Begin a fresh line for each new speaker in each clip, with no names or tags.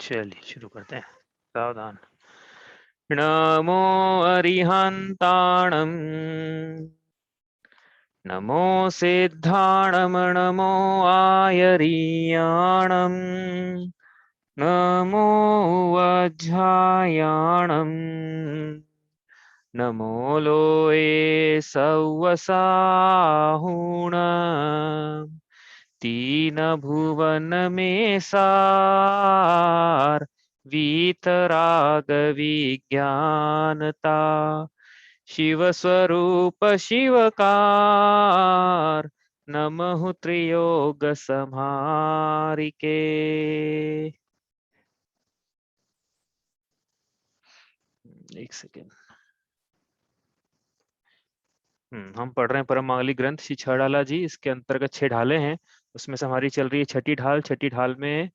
चलिए शुरू करते हैं। सावधान। नमो अरिहंताणं, नमो सिद्धाणं, नमो आयरीयाणं, नमो वज्झायाणं, नमो लोये सव्वसाहुण, तीन भुवन में सार, वीतराग विज्ञानता, शिव स्वरूप शिवकार, नमः त्रियोग संहारिके। एक सेकेंड। हम पढ़ रहे हैं परम मांगलिक ग्रंथ श्री छह ढाला जी। इसके अंतर्गत 6 ढाले हैं, उसमें से हमारी चल रही है छठी ढाल। छठी ढाल में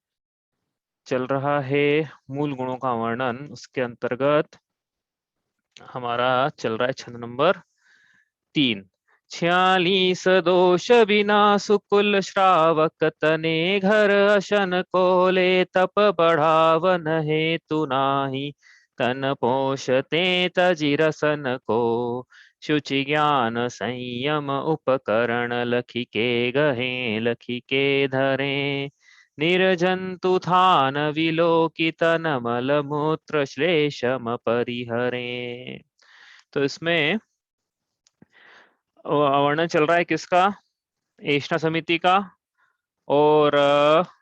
चल रहा है मूल गुणों का वर्णन। उसके अंतर्गत हमारा चल रहा है छंद नंबर 3। 46 दोष बिना सुकुल श्रावक तने, घर अशन कोले तप बढ़ावन हेतु नाही, तन पोषते तजि रसन को, शुचि ज्ञान संयम उपकरण लखी के गहे, लखी के धरे, निर्जंतु थान विलोकित नमल मूत्र श्लेषम परिहरे। तो इसमें वर्णन चल रहा है किसका? एषणा समिति का, और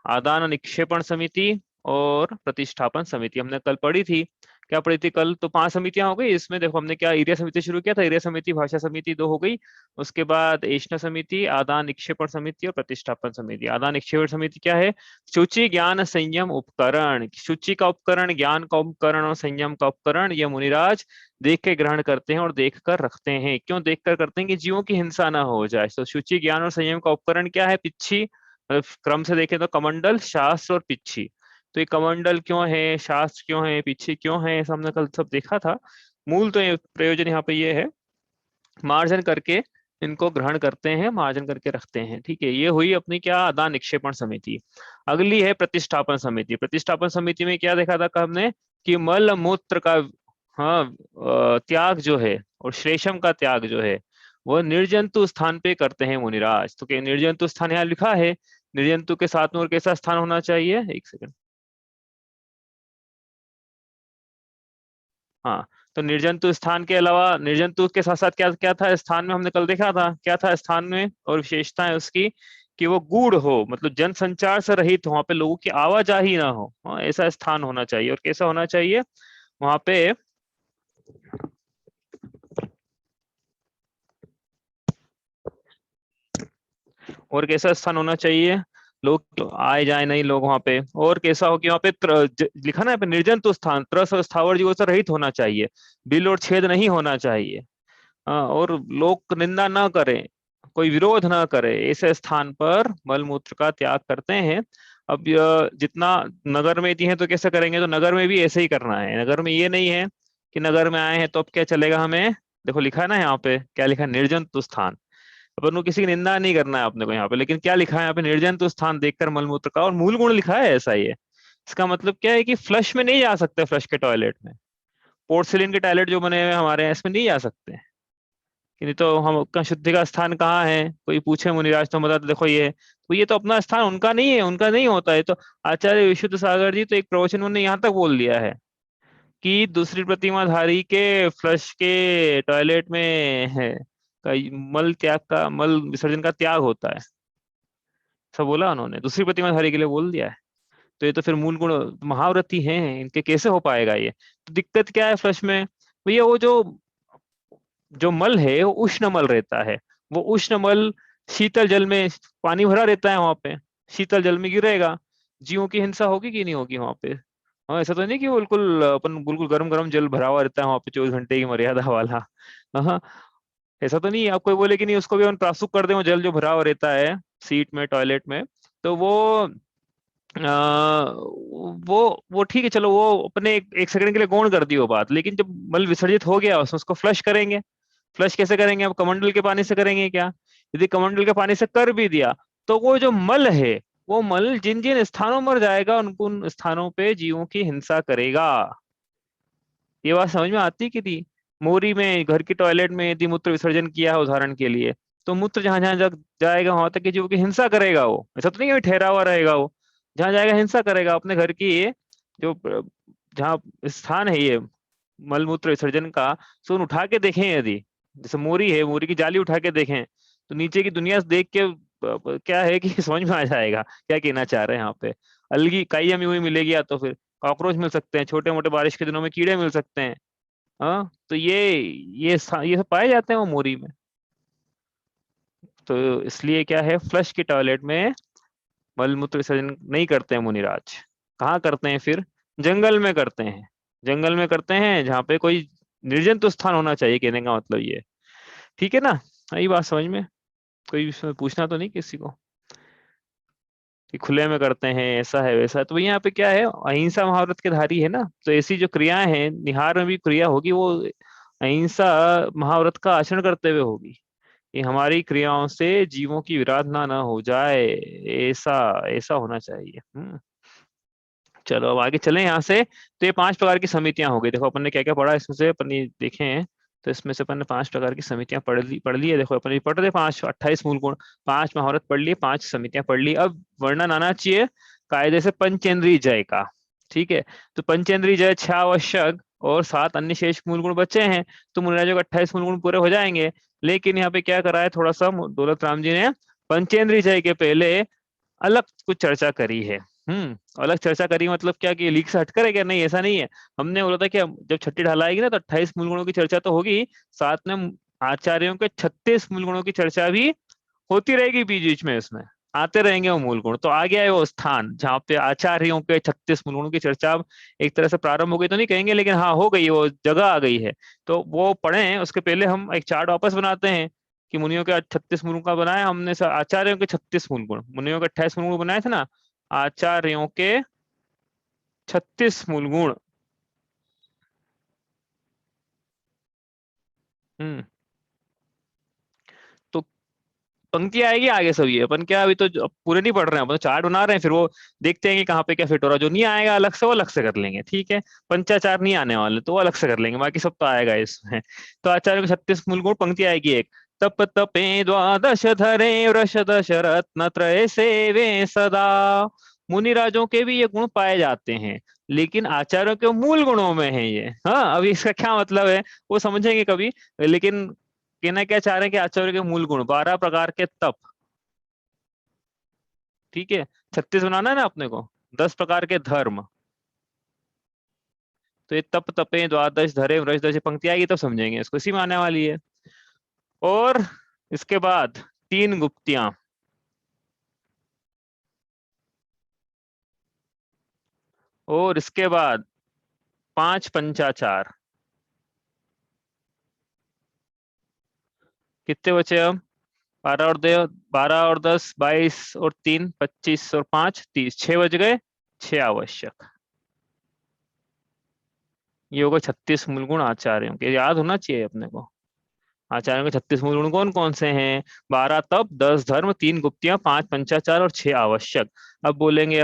आदान निक्षेपण समिति और प्रतिष्ठापन समिति हमने कल पढ़ी थी। क्या पढ़ी थी कल? तो 5 समितियां हो गई। इसमें देखो हमने क्या एरिया समिति शुरू किया था। एरिया समिति, भाषा समिति 2 हो गई। उसके बाद एषणा समिति, आदान निक्षेपण समिति और प्रतिष्ठापन समिति। आदान निक्षेपण समिति क्या है? शुचि ज्ञान संयम उपकरण। शुचि का उपकरण, ज्ञान का उपकरण और संयम का उपकरण ये मुनिराज देख के ग्रहण करते हैं और देख कर रखते हैं। क्यों देख कर करते हैं? कि जीवों की हिंसा ना हो जाए। तो शुचि ज्ञान और संयम का उपकरण क्या है? पिच्छी। क्रम से देखें तो कमंडल, शास्त्र और पिच्छी। तो ये कमंडल क्यों है, शास्त्र क्यों है, पिच्छी क्यों है, ऐसा हमने कल सब देखा था। मूल तो ये प्रयोजन यहाँ पे ये है, मार्जन करके इनको ग्रहण करते हैं, मार्जन करके रखते हैं। ठीक है, ये हुई अपनी क्या? आदान निक्षेपण समिति। अगली है प्रतिष्ठापन समिति। प्रतिष्ठापन समिति में क्या देखा था हमने? कि मल मूत्र का त्याग जो है और श्लेषम का त्याग जो है वो निर्जंतु स्थान पे करते हैं मुनिराज। तो क्या निर्जंतु स्थान यहाँ लिखा है? निर्जंतु के साथ में और कैसा स्थान होना चाहिए? एक सेकंड। हाँ, तो निर्जंतु स्थान के अलावा निर्जंतु के साथ साथ क्या क्या था स्थान में? हमने कल देखा था क्या था स्थान में और विशेषता है उसकी, कि वो गूढ़ हो, मतलब जनसंचार से रहित हो, वहां पे लोगों की आवाजाही ना हो। हाँ, ऐसा स्थान होना चाहिए। और कैसा होना चाहिए वहां पे? और कैसा स्थान होना चाहिए? लोग आए जाए नहीं लोग वहां पे। और कैसा हो कि वहां पे लिखा ना यहाँ पे निर्जंतु स्थान, त्रस और स्थावर जीवों से रहित होना चाहिए, बिल और छेद नहीं होना चाहिए। हाँ, और लोग निंदा ना करें, कोई विरोध ना करे, ऐसे स्थान पर मल मूत्र का त्याग करते हैं। अब जितना नगर में दिए हैं तो कैसे करेंगे? तो नगर में भी ऐसे ही करना है। नगर में ये नहीं है कि नगर में आए हैं तो अब क्या चलेगा हमें। देखो लिखा है ना यहाँ पे, क्या लिखा है? निर्जंतु स्थान। अपन को किसी की निंदा नहीं करना है अपने को यहाँ पे, लेकिन क्या लिखा है यहाँ पे? निर्जंतु स्थान देखकर मलमूत्र का। और मूल गुण लिखा है ऐसा ही है। इसका मतलब क्या है? कि फ्लश में नहीं जा सकते, फ्लश के टॉयलेट में, पोर्सिलिन के टॉयलेट जो बने हुए हमारे हैं इसमें नहीं जा सकते। कि नहीं तो हम का शुद्धि का स्थान कहाँ है? कोई पूछे मुनिराज तो हम बताते देखो ये है। तो ये तो अपना स्थान उनका नहीं है, उनका नहीं होता है। तो आचार्य विशुद्ध सागर जी तो एक प्रवचन उन्होंने यहाँ तक बोल दिया है कि दूसरी प्रतिमाधारी के फ्लश के टॉयलेट में है का मल त्याग का, मल विसर्जन का त्याग होता है। सब बोला उन्होंने, दूसरी प्रतिमाधारी के लिए बोल दिया है। तो ये तो फिर मूल गुण महाव्रती हैं, इनके कैसे हो पाएगा ये? तो दिक्कत क्या है फ्लश में? भैया वो जो जो मल है वो उष्ण मल रहता है। वो उष्ण मल शीतल जल में, पानी भरा रहता है वहां पे, शीतल जल में गिरेगा, जीवों की हिंसा होगी कि नहीं होगी वहां पे? हाँ, ऐसा तो नहीं कि बिल्कुल अपन बिल्कुल गर्म गर्म जल भरा हुआ रहता है वहां पे 24 घंटे की मर्यादा वाला। हाँ, ऐसा तो नहीं है। आप कोई बोले कि नहीं उसको भी अपन प्रासुक कर दें, वो जल जो भरा हुआ रहता है सीट में, टॉयलेट में, तो वो ठीक है, चलो वो अपने एक सेकंड के लिए गौण कर दी वो बात। लेकिन जब मल विसर्जित हो गया उसमें, उसको फ्लश करेंगे। फ्लश कैसे करेंगे? अब कमंडल के पानी से करेंगे क्या? यदि कमंडल के पानी से कर भी दिया तो वो जो मल है वो मल जिन जिन स्थानों पर जाएगा उन स्थानों पे जीवों की हिंसा करेगा। ये बात समझ में आती कि नहीं? मोरी में, घर की टॉयलेट में यदि मूत्र विसर्जन किया है उदाहरण के लिए, तो मूत्र जहां जहां जाएगा वहां तक के जीवों की हिंसा करेगा वो। ऐसा तो नहीं है कि ठहरा हुआ रहेगा वो, जहां जाएगा हिंसा करेगा। अपने घर की ये जो जहाँ स्थान है ये मल मूत्र विसर्जन का, सो उन उठा के देखें यदि, जैसे मोरी है, मोरी की जाली उठा के देखें, तो नीचे की दुनिया देख के क्या है कि समझ में आ जाएगा क्या कहना चाह रहे हैं यहाँ पे। अलगी काई जमी हुई मिलेगी, या तो फिर कॉकरोच मिल सकते हैं, छोटे मोटे बारिश के दिनों में कीड़े मिल सकते हैं। हाँ, तो ये सब पाए जाते हैं वो मोरी में। तो इसलिए क्या है, फ्लश की टॉयलेट में मल मूत्र विसर्जन नहीं करते हैं मुनिराज। कहाँ करते हैं फिर? जंगल में करते हैं। जंगल में करते हैं जहाँ पे कोई निर्जन तो स्थान होना चाहिए, कहने का मतलब ये। ठीक है ना? आई बात समझ में? कोई इसमें पूछना तो नहीं किसी को कि खुले में करते हैं ऐसा है वैसा है? तो यहाँ पे क्या है, अहिंसा महाव्रत के धारी है ना, तो ऐसी जो क्रियाएं हैं, निहार में भी क्रिया होगी, वो अहिंसा महाव्रत का आचरण करते हुए होगी। कि हमारी क्रियाओं से जीवों की विराधना ना हो जाए, ऐसा ऐसा होना चाहिए। चलो अब आगे चलें यहाँ से। तो ये 5 प्रकार की समितियां हो गई। देखो अपन ने क्या क्या पढ़ा इसमें से, अपन ये देखे हैं। तो इसमें से अपन ने 5 प्रकार की समितियां पढ़ ली है। देखो अपन ये पढ़ रहे 5, 28 मूल गुण, 5 महारत पढ़ लिए, 5 समितियां पढ़ ली। अब वर्णन आना चाहिए कायदे से पंचेंद्रीय जय का। ठीक है, तो पंचेंद्रीय जय 6 आवश्यक और 7 अन्य शेष मूल गुण बचे हैं। तो मुनिराजों के 28 मूल गुण पूरे हो जाएंगे। लेकिन यहाँ पे क्या करा है थोड़ा सा दौलत राम जी ने, पंचेंद्रीय जय के पहले अलग कुछ चर्चा करी है। अलग चर्चा करी मतलब क्या कि लीक से हटकर है क्या? नहीं, ऐसा नहीं है। हमने बोला था कि जब छठी ढाल आएगी ना, तो 28 मूल गुणों की चर्चा तो होगी, साथ में आचार्यों के 36 मूल गुणों की चर्चा भी होती रहेगी बीच बीच में। इसमें आते रहेंगे वो मूल गुण। तो आ गया है वो स्थान जहाँ पे आचार्यों के 36 मूल गुणों की चर्चा अब एक तरह से प्रारंभ हो गई तो नहीं कहेंगे, लेकिन हाँ हो गई, वो जगह आ गई है। तो वो पढ़े उसके पहले हम एक चार्ट वापस बनाते हैं कि मुनियों के 36 मूल गुण का बनाया हमने, आचार्यों के 36 मूल गुण, मुनियों के 28 मूल गुण बनाए थे ना, आचार्यों के 36 मूल गुण। हम्म तो पंक्ति आएगी आगे सब। ये अपन क्या अभी तो पूरे नहीं पढ़ रहे हैं, अपन तो चार्ट बना रहे हैं, फिर वो देखते हैं कि कहाँ पे क्या फिट हो रहा है। जो नहीं आएगा अलग से वो अलग से कर लेंगे, ठीक है। पंचाचार नहीं आने वाले तो वो अलग से कर लेंगे, बाकी सब तो आएगा इसमें। तो आचार्य के 36 मूल गुण, पंक्ति आएगी एक, तप तपे द्वादश धरे वृष दश रत्न त्रय सेवे सदा। मुनिराजों के भी ये गुण पाए जाते हैं, लेकिन आचार्यों के मूल गुणों में है ये। हाँ, अभी इसका क्या मतलब है वो समझेंगे कभी। लेकिन कहना क्या चाह रहे हैं कि आचार्य के मूल गुण 12 प्रकार के तप। ठीक है, 36 बनाना है ना अपने को, 10 प्रकार के धर्म। तो ये तप तपे द्वादश धरे व्रज दश पंक्ति आएगी तब समझेंगे इसको, इसी में आने वाली है। और इसके बाद 3 गुप्तियां, और इसके बाद 5 पंचाचार। कितने बचे अब? 12 और 10 22 और 3 25 और 5 30, 6 बज गए। 6 आवश्यक। ये होगा 36 मूल गुण आचार्यों के, याद होना चाहिए अपने को। आचार्यों के 36 मूल गुण कौन कौन से हैं? 12 तप, 10 धर्म, 3 गुप्तियां, 5 पंचाचार और 6 आवश्यक। अब बोलेंगे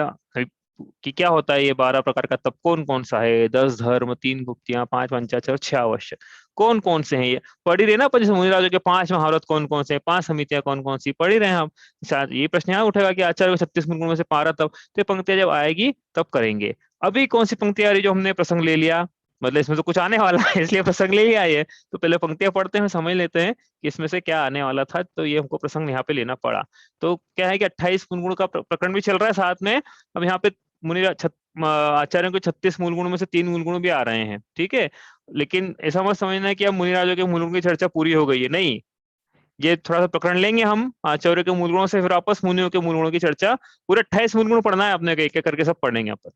कि क्या होता है ये 12 प्रकार का तप, कौन कौन सा है? 10 धर्म, 3 गुप्तियां, 5 पंचाचार और 6 आवश्यक, कौन कौन से हैं ये? पढ़ ही रहे ना अपन, जैसे मुनिराजों के 5 महाव्रत कौन कौन से, 5 समितियां कौन कौन सी पढ़ ही रहे हैं हम। शायद ये प्रश्न यहाँ उठेगा कि आचार्य के 36 मूल गुण में से 12 तप, तो ये पंक्तियां जब आएगी तब करेंगे। अभी कौन सी पंक्ति आ रही जो हमने प्रसंग ले लिया, मतलब इसमें तो कुछ आने वाला है इसलिए प्रसंग ले लिया ये। तो पहले पंक्तियां पढ़ते हैं, समझ लेते हैं कि इसमें से क्या आने वाला था, तो ये हमको प्रसंग यहाँ पे लेना पड़ा। तो क्या है कि 28 मूल गुण का प्रकरण भी चल रहा है साथ में। अब यहाँ पे मुनि आचार्यों के 36 मूल गुणों में से 3 मूल गुण भी आ रहे हैं, ठीक है। लेकिन ऐसा मत समझना है कि अब मुनिराजों के मूल गुण की चर्चा पूरी हो गई है, नहीं। ये थोड़ा सा प्रकरण लेंगे हम आचार्य के मूल गुणों से, फिर वापस मुनियों के मूल गुणों की चर्चा। पूरे 28 मूल गुण पढ़ना है अपने, एक एक करके सब पढ़ेंगे अपन।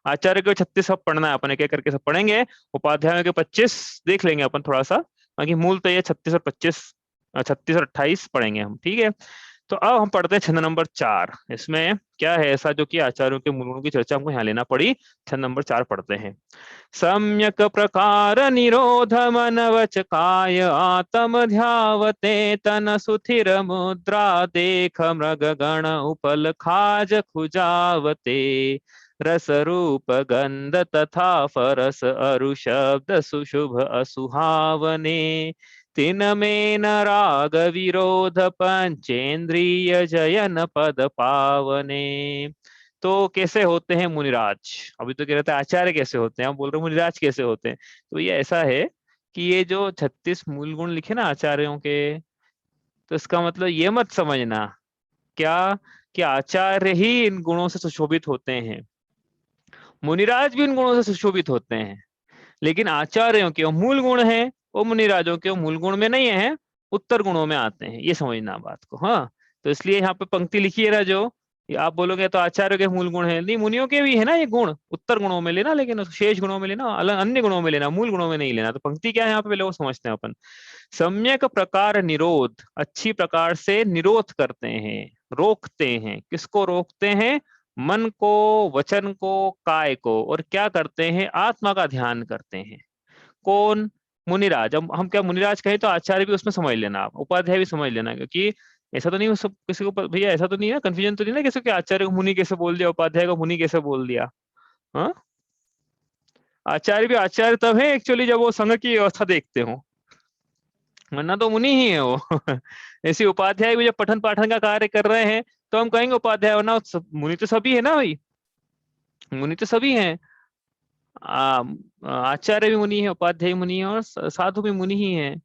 आचार्य के 36 सब पढ़ना है अपन, एक एक करके सब पढ़ेंगे। उपाध्यायों के 25 देख लेंगे अपन थोड़ा सा, बाकी मूल तो ये 36 और 25, 36 और 28 पढ़ेंगे हम, ठीक है। तो अब हम पढ़ते हैं छंद नंबर 4। इसमें क्या है ऐसा जो कि आचार्यों के मूल गुणों की चर्चा हमको यहाँ लेना पड़ी। छंद नंबर 4 पढ़ते हैं। सम्यक प्रकार निरोध मन वच काय आत्म ध्यावते तन सुथिर मुद्रा देख मृग गण उपल खाज खुजावते रस रूप गंध तथा फरस अरु शब्द सुशुभ असुहावने तिन में न राग विरोध पंचेंद्रिय जयन पद पावने। तो कैसे होते हैं मुनिराज? अभी तो कह रहे थे आचार्य कैसे होते हैं, हम बोल रहे हैं मुनिराज कैसे होते हैं। तो ये ऐसा है कि ये जो 36 मूल गुण लिखे ना आचार्यों के, तो इसका मतलब ये मत समझना क्या कि आचार्य ही इन गुणों से सुशोभित होते हैं, मुनिराज भी इन गुणों से सुशोभित होते हैं। लेकिन आचार्यों के वो मूल गुण हैं, वो मुनिराजों के वो मूल गुण में नहीं है, उत्तर गुणों में आते हैं। ये समझना बात को। हाँ, तो इसलिए यहाँ पे पंक्ति लिखी है ना, जो ये आप बोलोगे तो आचार्य के मूल गुण है, नहीं मुनियों के भी है ना ये गुण, उत्तर गुणों में लेना, लेकिन शेष गुणों में लेना, अलग अन्य गुणों में लेना, मूल गुणों में नहीं लेना। तो पंक्ति क्या है यहाँ पे पहले वो समझते हैं अपन। सम्यक प्रकार निरोध, अच्छी प्रकार से निरोध करते हैं, रोकते हैं। किसको रोकते हैं? मन को, वचन को, काय को। और क्या करते हैं? आत्मा का ध्यान करते हैं। कौन? मुनिराज। अब हम क्या मुनिराज कहें तो आचार्य भी उसमें समझ लेना, आप उपाध्याय भी समझ लेना, क्योंकि ऐसा तो नहीं हो सब किसी को भैया, ऐसा तो नहीं है कंफ्यूजन तो नहीं ना किसी को, आचार्य को मुनि कैसे बोल दिया, उपाध्याय को मुनि कैसे बोल दिया। हाँ, आचार्य भी आचार्य तब है एक्चुअली जब वो संघ की व्यवस्था देखते हो, वरना तो मुनि ही है वो। ऐसे उपाध्याय भी जब पठन पाठन का कार्य कर रहे हैं तो हम कहेंगे उपाध्याय, वरना मुनि तो सभी है ना भाई, मुनि तो सभी हैं। आ, आचार्य भी मुनि है, उपाध्याय मुनि है, और साधु भी मुनि ही है।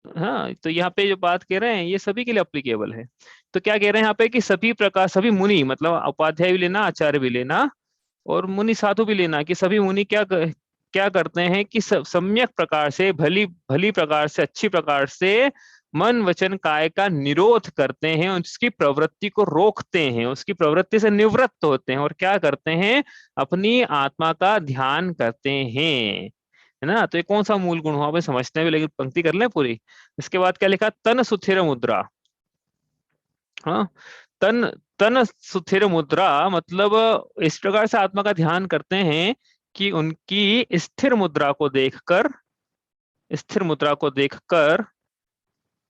हाँ, तो यहाँ पे जो बात कह रहे हैं ये सभी के लिए अप्लीकेबल है। तो क्या कह रहे हैं यहाँ पे कि सभी प्रकार, सभी मुनि मतलब उपाध्याय भी लेना, आचार्य भी लेना, और मुनि साधु भी लेना, कि सभी मुनि क्या करते हैं कि सम्यक प्रकार से, भली भली प्रकार से, अच्छी प्रकार से मन वचन काय का निरोध करते हैं, उसकी प्रवृत्ति को रोकते हैं, उसकी प्रवृत्ति से निवृत्त होते हैं, और क्या करते हैं? अपनी आत्मा का ध्यान करते हैं, है ना। तो ये कौन सा मूल गुण हुआ भाई, समझते हैं भी, लेकिन पंक्ति कर लें पूरी। इसके बाद क्या लिखा? तन सुथिर मुद्रा। हाँ, तन तन सुथिर मुद्रा मतलब इस प्रकार से आत्मा का ध्यान करते हैं कि उनकी स्थिर मुद्रा को देखकर।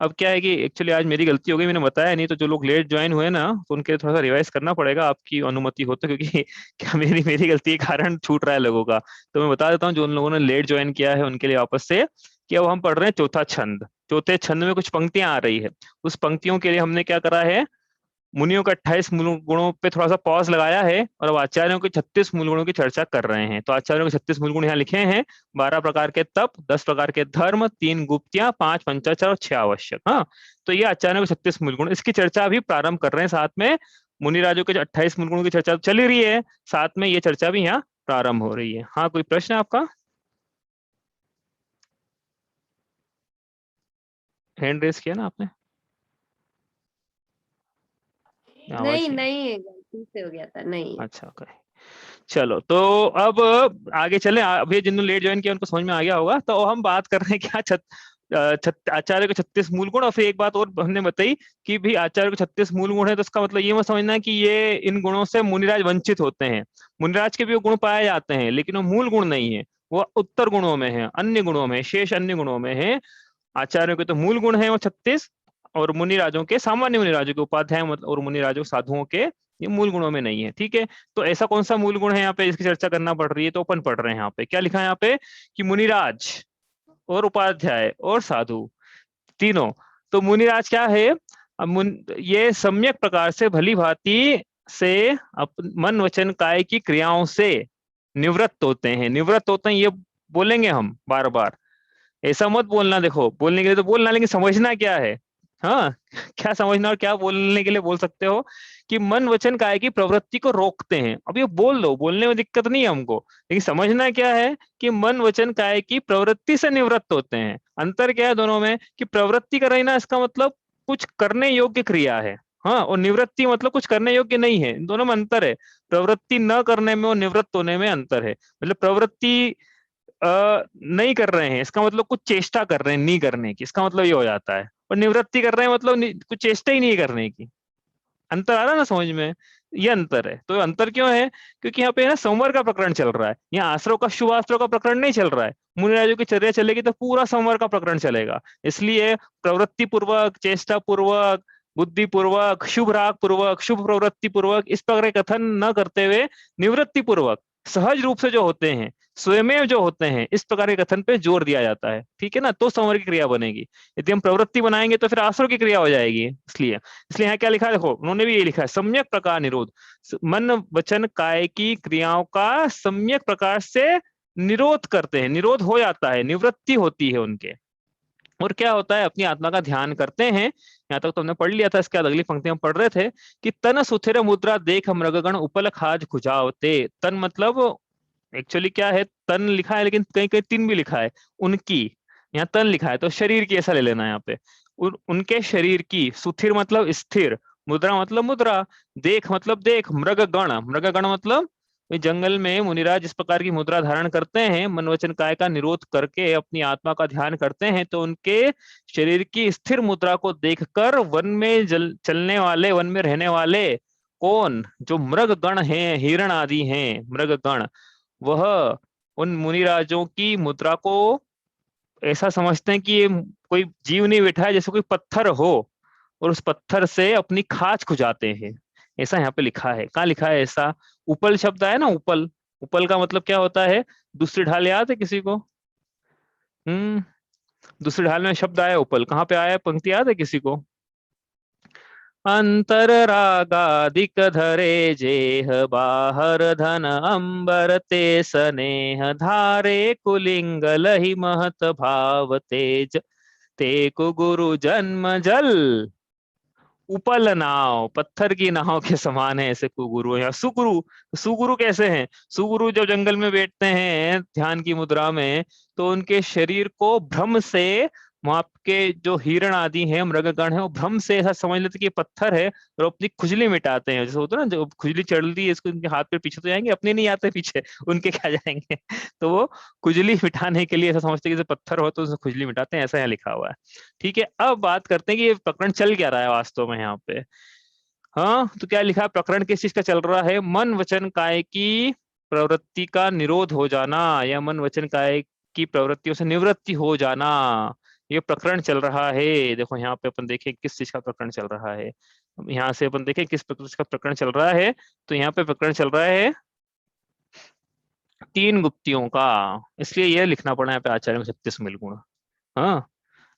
अब क्या है कि एक्चुअली आज मेरी गलती हो गई, मैंने बताया नहीं, तो जो लोग लेट ज्वाइन हुए ना तो उनके लिए थोड़ा सा रिवाइज करना पड़ेगा, आपकी अनुमति हो तो, क्योंकि क्या मेरी गलती के कारण छूट रहा है लोगों का। तो मैं बता देता हूँ जो उन लोगों ने लेट ज्वाइन किया है उनके लिए वापस से, कि अब हम पढ़ रहे हैं चौथा छंद। चौथे छंद में कुछ पंक्तियां आ रही है, उस पंक्तियों के लिए हमने क्या करा है, मुनियों के 28 मूल गुणों पे थोड़ा सा पॉज लगाया है, और अब आचार्यों के 36 मूल गुणों की चर्चा कर रहे हैं। तो आचार्यों के 36 मूल गुण यहाँ लिखे हैं। 12 प्रकार के तप, 10 प्रकार के धर्म, 3 गुप्तियां, 5 पंचाचार और 6 आवश्यक। हाँ, तो ये आचार्यों के 36 मूल गुण, इसकी चर्चा अभी प्रारंभ कर रहे हैं। साथ में मुनिराजों के जो 28 मूल गुणों की चर्चा चल ही रही है, साथ में ये चर्चा भी यहाँ प्रारंभ हो रही है। हाँ, कोई प्रश्न है आपका? हैंड रेस किया ना आपने? आवाज
नहीं
नहीं।
नहीं, गलती से हो गया था, नहीं।
अच्छा, ओके। चलो, तो अब आगे चले। अभी जिन्होंने लेट ज्वाइन किया उनको समझ में आ गया होगा। तो हम बात कर रहे हैं क्या, आचार्य के 36 मूल गुण। और फिर एक बात और हमने बताई कि भी आचार्य के 36 मूल गुण है, तो इसका मतलब ये मत समझना कि ये इन गुणों से मुनिराज वंचित होते हैं। मुनिराज के भी वो गुण पाए जाते हैं, लेकिन वो मूल गुण नहीं है, वो उत्तर गुणों में है, अन्य गुणों में, शेष अन्य गुणों में है। आचार्यों के तो मूल गुण है वो 36, और मुनिराजों के, सामान्य मुनिराजों के, उपाध्याय और मुनिराजों साधुओं के, ये मूल गुणों में नहीं है। ठीक है, तो ऐसा कौन सा मूल गुण है यहाँ पे इसकी चर्चा करना पड़ रही है, तो अपन पढ़ रहे हैं यहाँ पे क्या लिखा है यहाँ पे, कि मुनिराज और उपाध्याय और साधु तीनों। तो मुनिराज क्या है? ये सम्यक प्रकार से, भली भांति से, मन वचन काय की क्रियाओं से निवृत्त होते हैं। निवृत्त होते हैं ये बोलेंगे हम बार बार, ऐसा मत बोलना। देखो, बोलने के लिए तो बोलना, लेकिन समझना क्या है। हाँ, क्या समझना और क्या बोलने के लिए बोल सकते हो, कि मन वचन काय की प्रवृत्ति को रोकते हैं। अब ये बोल दो, बोलने में दिक्कत नहीं है हमको, लेकिन समझना क्या है कि मन वचन काय की प्रवृत्ति से निवृत्त होते हैं। अंतर क्या है दोनों में, कि प्रवृत्ति कर रही ना, इसका मतलब कुछ करने योग्य क्रिया है। हाँ, और निवृत्ति मतलब कुछ करने योग्य नहीं है। इन दोनों में अंतर है। प्रवृत्ति न करने में और निवृत्त होने में अंतर है। मतलब प्रवृत्ति नहीं कर रहे हैं, इसका मतलब कुछ चेष्टा कर रहे हैं नहीं करने की, इसका मतलब ये हो जाता है। और निवृत्ति कर रहे हैं मतलब कुछ चेष्टा ही नहीं करने की। अंतर आ रहा है ना समझ में? ये अंतर है। तो अंतर क्यों है? क्योंकि यहाँ पे ना संवर का प्रकरण चल रहा है, यहाँ आश्रव का शुभ आश्रव का प्रकरण नहीं चल रहा है। मुनिराजों की चर्या चलेगी तो पूरा संवर का प्रकरण चलेगा। इसलिए प्रवृत्ति पूर्वक, चेष्टा पूर्वक, बुद्धि पूर्वक, शुभ राग पूर्वक, शुभ प्रवृत्ति पूर्वक इस प्रकार के कथन न करते हुए निवृत्ति पूर्वक सहज रूप से जो होते हैं, स्वयं जो होते हैं, इस प्रकार के कथन पे जोर दिया जाता है। ठीक है ना? तो संवर की क्रिया बनेगी। यदि हम प्रवृत्ति बनाएंगे तो फिर आश्रव की क्रिया हो जाएगी। इसलिए इसलिए यहाँ क्या लिखा है, देखो उन्होंने भी ये लिखा है, सम्यक प्रकार निरोध, मन वचन काय की क्रियाओं का सम्यक प्रकार से निरोध करते हैं, निरोध हो जाता है, निवृत्ति होती है उनके। और क्या होता है, अपनी आत्मा का ध्यान करते हैं। यहाँ तक तो हमने पढ़ लिया था, इसके बाद अगली पंक्ति हम पढ़ रहे थे कि तन सुथिर मुद्रा देख मृगगण उपल खाज खुजावते। तन मतलब एक्चुअली क्या है, तन लिखा है लेकिन कहीं कहीं तीन भी लिखा है, उनकी, यहाँ तन लिखा है तो शरीर की ऐसा ले लेना है यहाँ पे। उनके शरीर की, सुथिर मतलब स्थिर, मुद्रा मतलब मुद्रा, देख मतलब देख, मृगगण, मृगगण मतलब जंगल में मुनिराज जिस प्रकार की मुद्रा धारण करते हैं, मन वचन काय का निरोध करके अपनी आत्मा का ध्यान करते हैं, तो उनके शरीर की स्थिर मुद्रा को देखकर वन में चलने वाले, वन में रहने वाले कौन, जो मृग गण हैं, हिरण आदि हैं मृग गण, वह उन मुनिराजों की मुद्रा को ऐसा समझते हैं कि ये कोई जीव नहीं बैठा है, जैसे कोई पत्थर हो, और उस पत्थर से अपनी खाज खुजाते हैं। ऐसा यहाँ पे लिखा है। कहाँ लिखा है ऐसा? उपल शब्द आया ना, उपल। उपल का मतलब क्या होता है? दूसरी ढाल याद है किसी को? दूसरी ढाल में शब्द आया उपल, कहाँ पे आया, पंक्ति याद है किसी को? अंतर रागादिक धरे जेह बाहर धन अंबर ते स्नेह धारे कुलिंग लहि महत भाव तेज ते गुरु जन्म जल। उपल नाव, पत्थर की नाव के समान है ऐसे कुगुरु या सुगुरु। सुगुरु कैसे हैं? सुगुरु जब जंगल में बैठते हैं ध्यान की मुद्रा में, तो उनके शरीर को भ्रम से, वहां के जो हिरण आदि हैं, मृगगण है, वो भ्रम से ऐसा समझ लेते कि ये पत्थर है, और अपनी खुजली मिटाते हैं। जैसे होता है ना, जब खुजली चढ़ती है इसको, उनके हाथ पे पीछे तो जाएंगे, अपने नहीं आते पीछे, उनके क्या जाएंगे तो वो खुजली मिटाने के लिए ऐसा समझते हैं कि जैसे पत्थर हो तो उससे खुजली मिटाते हैं, ऐसा यहाँ लिखा हुआ है। ठीक है, अब बात करते हैं कि ये प्रकरण चल क्या रहा है वास्तव में यहाँ पे। हाँ, तो क्या लिखा है, प्रकरण किस चीज का चल रहा है? मन वचन काय की प्रवृत्ति का निरोध हो जाना, या मन वचन काय की प्रवृत्तियों से निवृत्ति हो जाना, ये प्रकरण चल रहा है। देखो यहाँ पे अपन देखें किस चीज का प्रकरण चल रहा है। यहाँ से अपन देखें किस चीज का प्रकरण चल रहा है, तो यहाँ पे प्रकरण चल रहा है तीन गुप्तियों का। इसलिए यह लिखना पड़ा यहाँ पे आचार्य में 36 मूल गुण। हाँ,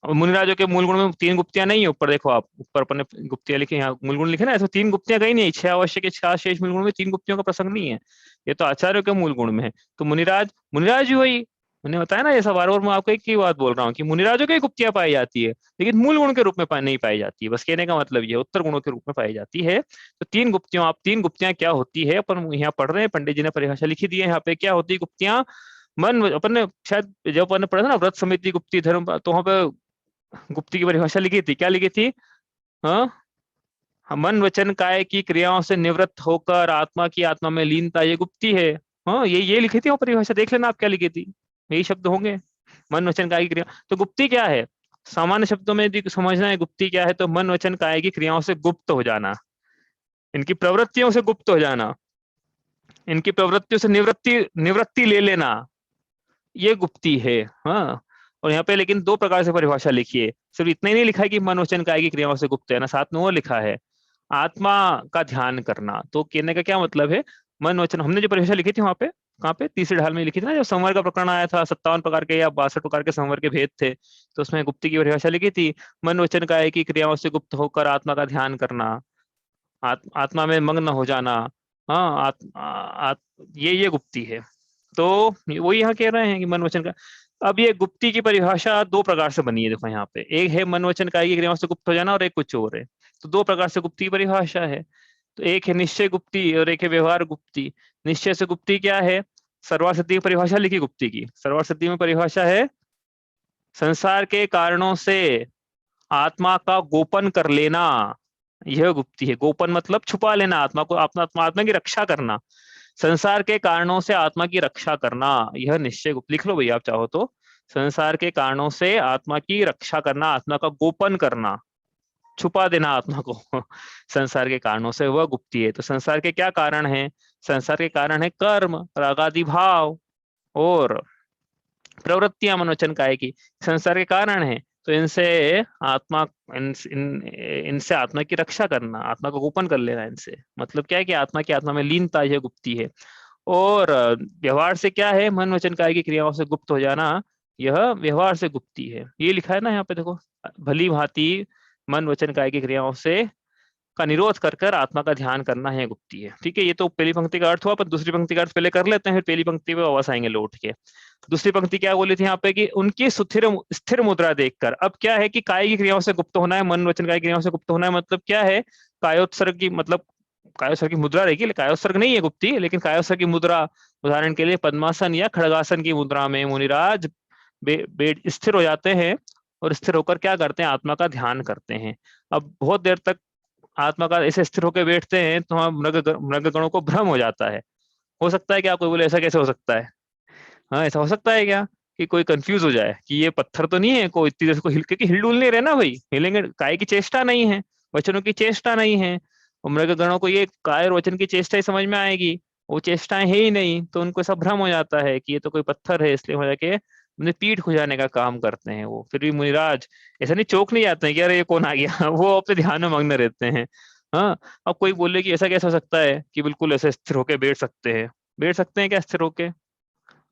और मुनिराजों के मूल गुण में तीन गुप्तियां नहीं है, ऊपर देखो आप, ऊपर अपन ने गुप्तियां लिखी, यहाँ मूल गुण लिखे ना, ऐसे तीन गुप्तियां कहीं नहीं है। छह आवश्यक, छह शेष मूल गुण में तीन गुप्तियों का प्रसंग नहीं है, ये तो आचार्यों के मूल गुण में है। तो मुनिराज, मुनिराज ही वही, मैंने बताया ना, ऐसा बार बार मैं आपको एक ही बात बोल रहा हूँ कि मुनिराजों की गुप्तियां पाई जाती है, लेकिन मूल गुण के रूप में नहीं पाई जाती है। बस कहने का मतलब ये उत्तर गुणों के रूप में पाई जाती है। तो तीन गुप्तियों, आप तीन गुप्तियां क्या होती है अपन यहाँ पढ़ रहे हैं, पंडित जी ने परिभाषा लिखी दी है यहाँ पे। क्या होती है गुप्तियां? मन, अपन ने शायद जब अपन ने पढ़ा था ना व्रत समिति गुप्ति धर्म, तो वहां पे गुप्ती की परिभाषा लिखी थी। क्या लिखी थी? हाँ, मन वचन काय की क्रियाओं से निवृत्त होकर आत्मा की, आत्मा में लीनता, ये गुप्ती है। हाँ, ये लिखी थी वो परिभाषा, देख लेना आप क्या लिखी थी, यही शब्द होंगे, मन वचन काय की क्रिया। तो गुप्ती क्या है? सामान्य शब्दों में यदि समझना है गुप्ती क्या है, तो मन वचन काय की क्रियाओं से गुप्त हो जाना, इनकी प्रवृत्तियों से गुप्त हो जाना, इनकी प्रवृत्तियों से निवृत्ति निवृत्ति ले लेना, ये गुप्ती है। हाँ, और यहाँ पे लेकिन दो प्रकार से परिभाषा लिखी है, सिर्फ इतना ही नहीं लिखा है कि मन वचन काय की क्रियाओं से गुप्त है ना, साथ में वो लिखा है आत्मा का ध्यान करना। तो कहने का क्या मतलब है, मन वचन, हमने जो परिभाषा लिखी थी वहां पे, कहाँ पे, तीसरे ढाल में लिखी थी ना, जब संवर का प्रकरण आया था, 57 प्रकार के या 62 प्रकार के संवर के भेद थे, तो उसमें गुप्ती की परिभाषा लिखी थी, मन वचन काय की क्रियाओं से गुप्त होकर आत्मा का ध्यान करना, आत्मा में मग्न हो जाना। हाँ, ये गुप्ती है। तो वही यहाँ कह रहे हैं कि मन वचन का। अब ये गुप्ती की परिभाषा दो प्रकार से बनी है, देखो यहाँ पे, एक है मन वचन काय की क्रियाओं से गुप्त हो जाना, और एक कुछ और है। तो दो प्रकार से गुप्ती की परिभाषा है। तो एक है निश्चय गुप्ती और एक है व्यवहार गुप्ती। निश्चय से गुप्ती क्या है? सर्वार सिद्धि की परिभाषा लिखी गुप्ती की, सर्वार सिद्धि में परिभाषा है, संसार के कारणों से आत्मा का गोपन कर लेना, यह गुप्ती है। गोपन मतलब छुपा लेना आत्मा को, आत्मा की रक्षा करना, संसार के कारणों से आत्मा की रक्षा करना, यह निश्चय गुप्त। लिख लो भैया आप चाहो तो, संसार के कारणों से आत्मा की रक्षा करना, आत्मा का गोपन करना, छुपा देना आत्मा को संसार के कारणों से, वह गुप्ती है। तो संसार के क्या कारण है? संसार के कारण है कर्म, रागादि भाव और प्रवृत्तियां मनोवचन काय की, संसार के कारण है। तो इनसे आत्मा इनसे आत्मा की रक्षा करना, आत्मा को गोपन कर लेना इनसे, मतलब क्या है कि आत्मा की आत्मा में लीनता, यह गुप्ती है। और व्यवहार से क्या है? मन वचन काय की क्रियाओं से गुप्त हो जाना, यह व्यवहार से गुप्ती है। ये लिखा है ना यहाँ पे, देखो, भली भांति मन वचन काय की क्रियाओं से का निरोध कर कर आत्मा का ध्यान करना है गुप्ती है। ठीक है, ये तो पहली पंक्ति का अर्थ हुआ, पर दूसरी पंक्ति का अर्थ पहले कर लेते हैं, फिर पहली पंक्ति पे वापस आएंगे लौट के। दूसरी पंक्ति क्या बोली थी यहाँ पे कि उनकी स्थिर स्थिर मुद्रा देखकर। अब क्या है कि काय की क्रियाओं से गुप्त होना है, मन वचन काय की क्रियाओं से गुप्त होना है, मतलब क्या है? कायोत्सर्ग की, मतलब कायोत्सर्ग की मुद्रा रहेगी, कायोत्सर्ग नहीं है गुप्ती, लेकिन कायोत्सर्ग की मुद्रा, उदाहरण के लिए पद्मासन या खड़गासन की मुद्रा में मुनिराज स्थिर हो जाते हैं, और स्थिर होकर क्या करते हैं? आत्मा का ध्यान करते हैं। अब बहुत देर तक आत्मा का ऐसे स्थिर होकर बैठते हैं तो हम मृग गणों को भ्रम हो जाता है। हो सकता है क्या? कोई बोले ऐसा कैसे हो सकता है? हाँ, ऐसा हो सकता है क्या कि कोई कंफ्यूज हो जाए कि ये पत्थर तो नहीं है, कोई इतनी देर से कोई हिल, क्योंकि हिल डुल नहीं रहे ना भाई, हिलेंगे, काय की चेष्टा नहीं है, वचनों की चेष्टा नहीं है। और मृग गणों को ये काय और वचन की चेष्टा ही समझ में आएगी, वो चेष्टाएं है ही नहीं, तो उनको ऐसा भ्रम हो जाता है कि ये तो कोई पत्थर है, इसलिए हो जाके मुझे पीठ खुजाने का काम करते हैं वो। फिर भी मुनिराज ऐसा नहीं चौंक नहीं जाते हैं कि अरे ये कौन आ गया वो अपने ध्यान में मग्न रहते हैं। हाँ, अब कोई बोले कि ऐसा कैसे हो सकता है कि बिल्कुल ऐसे स्थिर होके बैठ सकते हैं? बैठ सकते हैं क्या स्थिर होके?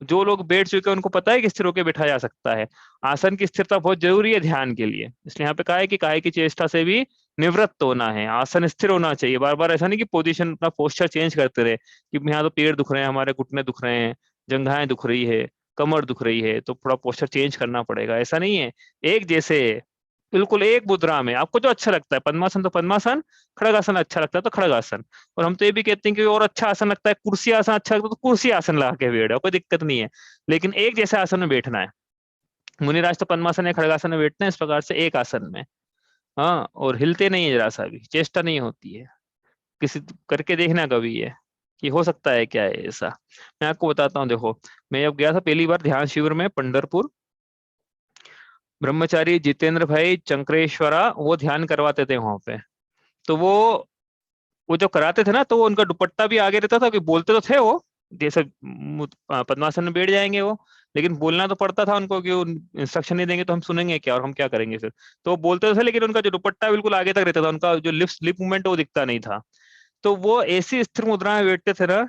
जो लोग बैठ चुके हैं उनको पता है कि स्थिर होकर बैठा जा सकता है। आसन की स्थिरता बहुत जरूरी है ध्यान के लिए, इसलिए यहाँ पे कहा है कि काय की चेष्टा से भी निवृत्त होना है, आसन स्थिर होना चाहिए। बार बार ऐसा नहीं कि पोजीशन, अपना पोस्चर चेंज करते रहे कि यहाँ तो पैर दुख रहे हैं, हमारे घुटने दुख रहे हैं, जंघाएं दुख रही है, कमर दुख रही है, तो थोड़ा पोस्चर चेंज करना पड़ेगा, ऐसा नहीं है। एक जैसे बिल्कुल एक मुद्रा में आपको जो अच्छा लगता है, पद्मासन तो पद्मासन, खड़गासन अच्छा लगता है तो खड़गासन। और हम तो ये भी कहते हैं कि और अच्छा आसन लगता है, कुर्सी आसन अच्छा लगता है तो कुर्सी आसन लगा के बैठो, कोई दिक्कत नहीं है, लेकिन एक जैसे आसन में बैठना है। मुनिराज तो पद्मासन या खड़गासन में बैठते हैं इस प्रकार से एक आसन में। हाँ, और हिलते नहीं है, जरा सा भी चेष्टा नहीं होती है। किसी करके देखना कभी ये कि हो सकता है क्या है ऐसा। मैं आपको बताता हूँ, देखो, मैं जब गया था पहली बार ध्यान शिविर में पंढरपुर, ब्रह्मचारी जितेंद्र भाई चंक्रेश्वरा वो ध्यान करवाते थे वहां पे। तो वो जो कराते थे ना, तो वो उनका दुपट्टा भी आगे रहता था, कि बोलते तो थे वो, जैसे पद्मासन में बैठ जाएंगे वो, लेकिन बोलना तो पड़ता था उनको, कि वो इंस्ट्रक्शन नहीं देंगे तो हम सुनेंगे क्या और हम क्या करेंगे फिर। तो वो बोलते तो थे, लेकिन उनका जो दुपट्टा बिल्कुल आगे तक रहता था, उनका जो लिप मूवमेंट वो दिखता नहीं था। तो वो ऐसी स्थिर मुद्रा में बैठते थे ना,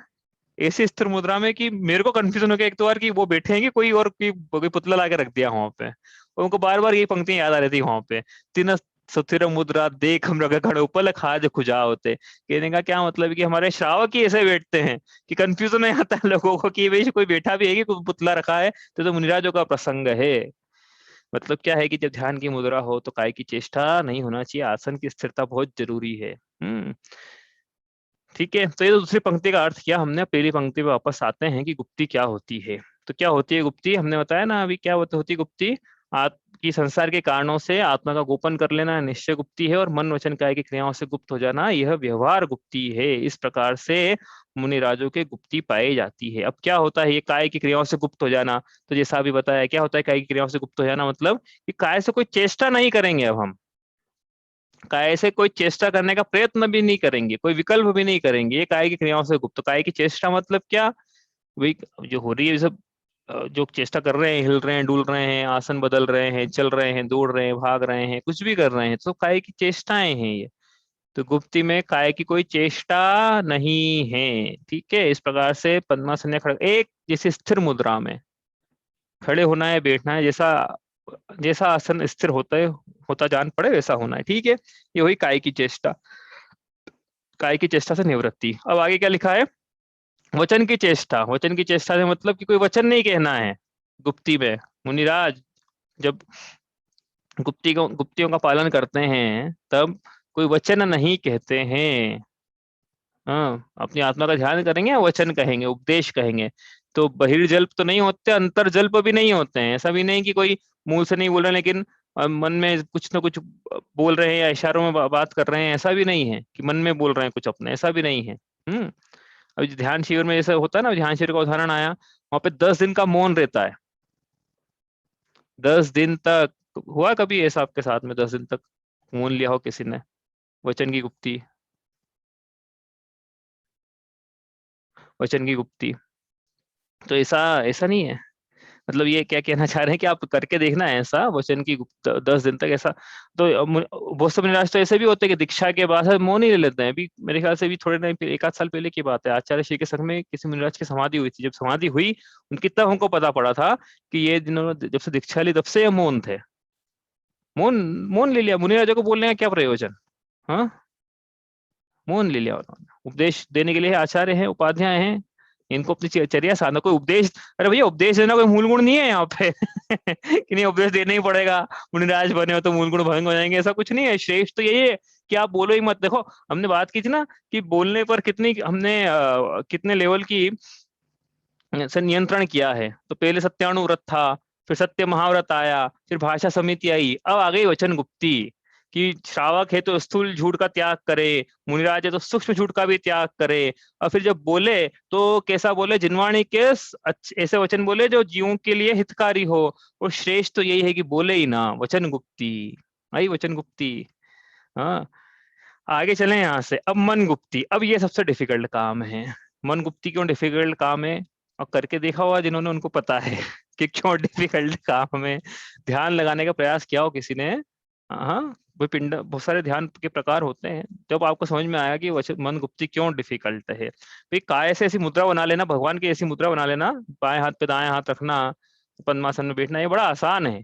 ऐसी स्थिर मुद्रा में कि मेरे को कंफ्यूजन हो गया एक दो बार कि वो बैठे हैं कि कोई और कोई पुतला ला के रख दिया वहां पे। और उनको बार बार यही पंक्तियां याद आ रही थी वहां पे, तीन सुथिर मुद्रा देख हम रग खड़े उपल खाज खुजा होते। कहने का क्या मतलब है कि हमारे श्रावक ही ऐसे बैठते हैं कि कंफ्यूजन नहीं आता है लोगों को कि भाई कोई बैठा भी है कि कोई पुतला रखा है, तो मुनिराजों का प्रसंग है। मतलब क्या है कि जब ध्यान की मुद्रा हो तो काय की चेष्टा नहीं होना चाहिए, आसन की स्थिरता बहुत जरूरी है। ठीक है, तो ये तो दूसरी पंक्ति का अर्थ किया हमने। पहली पंक्ति पे वापस आते हैं कि गुप्ती क्या होती है। तो क्या होती है गुप्ती? हमने बताया ना अभी क्या होती गुप्ती। की संसार के कारणों से आत्मा का गोपन कर लेना निश्चय गुप्ती है, और मन वचन काय की क्रियाओं से गुप्त हो जाना यह व्यवहार गुप्ती है। इस प्रकार से मुनिराजों के गुप्ती पाई जाती है। अब क्या होता है ये काय की क्रियाओं से गुप्त हो जाना? तो जैसा अभी बताया, क्या होता है काय की क्रियाओं से गुप्त हो जाना? मतलब कि काय से कोई चेष्टा नहीं करेंगे, अब हम काय से कोई चेष्टा करने का प्रयत्न भी नहीं करेंगे, कोई विकल्प भी नहीं करेंगे, ये काय की क्रियाओं से गुप्त। काय की चेष्टा मतलब क्या? वही जो हो रही है सब, जो चेष्टा कर रहे हैं, हिल रहे हैं, डुल रहे हैं, आसन बदल रहे हैं, चल रहे हैं, दौड़ रहे हैं, भाग रहे हैं, कुछ भी कर रहे हैं, तो काय की चेष्टाएं हैं ये। तो गुप्ती में काय की कोई चेष्टा नहीं है। ठीक है, इस प्रकार से पद्मासन या खड़ग एक जैसे स्थिर मुद्रा में खड़े होना है, बैठना है, जैसा जैसा आसन स्थिर होता है, होता जान पड़े वैसा होना है। ठीक है, ये वही काय की चेष्टा, काय की चेष्टा से निवृत्ति। अब आगे क्या लिखा है? वचन की चेष्टा। वचन की चेष्टा से मतलब कि कोई वचन नहीं कहना है गुप्ती में। मुनिराज जब गुप्तियों का पालन करते हैं तब कोई वचन नहीं कहते हैं। हाँ, अपनी आत्मा का ध्यान करेंगे या वचन कहेंगे, उपदेश कहेंगे। तो बहिर्जल्प तो नहीं होते, अंतर्जल्प भी नहीं होते हैं। ऐसा भी नहीं कि कोई मुंह से नहीं बोल रहे लेकिन मन में कुछ ना कुछ बोल रहे हैं या इशारों में बात कर रहे हैं, ऐसा भी नहीं है कि मन में बोल रहे हैं कुछ अपने, ऐसा भी नहीं है। अब जो ध्यान शिविर में जैसे होता है ना, ध्यान शिविर का उदाहरण आया, वहां पे 10 दिन का मौन रहता है। 10 दिन तक हुआ कभी ऐसा आपके साथ में? 10 दिन तक मौन लिया हो किसी ने, वचन की गुप्ती, वचन की गुप्ती। तो ऐसा ऐसा नहीं है, मतलब ये क्या कहना चाह रहे हैं कि आप करके देखना है ऐसा वचन की गुप्त 10 दिन तक ऐसा। तो बहुत सब निराश तो ऐसे भी होते हैं कि दीक्षा के बाद मौन ही ले लेते हैं। अभी मेरे ख्याल से भी थोड़े टाइम एक आध साल पहले की बात है, आचार्य श्री के संग में किसी मुनिराज की समाधि हुई थी। जब समाधि हुई उनकी, तब हमको पता पड़ा था कि ये जिन्होंने जब से दीक्षा ली तब से ये मौन थे। मौन, मौन ले लिया। मुनिराजों को बोलने का क्या प्रयोजन? हाँ, मौन ले लिया उन्होंने। उपदेश देने के लिए आचार्य हैं, उपाध्याय हैं, इनको अपनी चर्या साधना, कोई उपदेश, अरे भैया उपदेश देना कोई मूल गुण नहीं है यहाँ पे कि नहीं उपदेश देना ही पड़ेगा, मुनिराज बने हो तो मूल गुण भंग हो जाएंगे, ऐसा कुछ नहीं है। श्रेष्ठ तो यही है कि आप बोलो ही मत। देखो हमने बात की थी ना कि बोलने पर कितनी हमने कितने लेवल की से नियंत्रण किया है। तो पहले सत्यानुव्रत था, फिर सत्य महाव्रत आया, फिर भाषा समिति आई, अब आ गई वचन गुप्ती। कि श्रावक है तो स्थूल झूठ का त्याग करे, मुनिराज है तो सूक्ष्म झूठ का भी त्याग करे। और फिर जब बोले तो कैसा बोले, जिनवाणी के ऐसे वचन बोले जो जीवों के लिए हितकारी हो। और श्रेष्ठ तो यही है कि बोले ही ना, वचन गुप्ती। आई वचन गुप्ती। हाँ, आगे चलें यहाँ से। अब मन गुप्ती, अब ये सबसे डिफिकल्ट काम है। मन गुप्ती क्यों डिफिकल्ट काम है? और करके देखा होगा जिन्होंने, उनको पता है कि क्यों डिफिकल्ट काम है। ध्यान लगाने का प्रयास किया हो किसी ने? हाँ, वो पिंड, बहुत सारे ध्यान के प्रकार होते हैं। जब आपको समझ में आया कि मन गुप्ती क्यों डिफिकल्ट है, भाई काय से ऐसी मुद्रा बना लेना, भगवान की ऐसी मुद्रा बना लेना, बाएं हाथ पे दाएं हाथ रखना, पद्मासन में बैठना, ये बड़ा आसान है।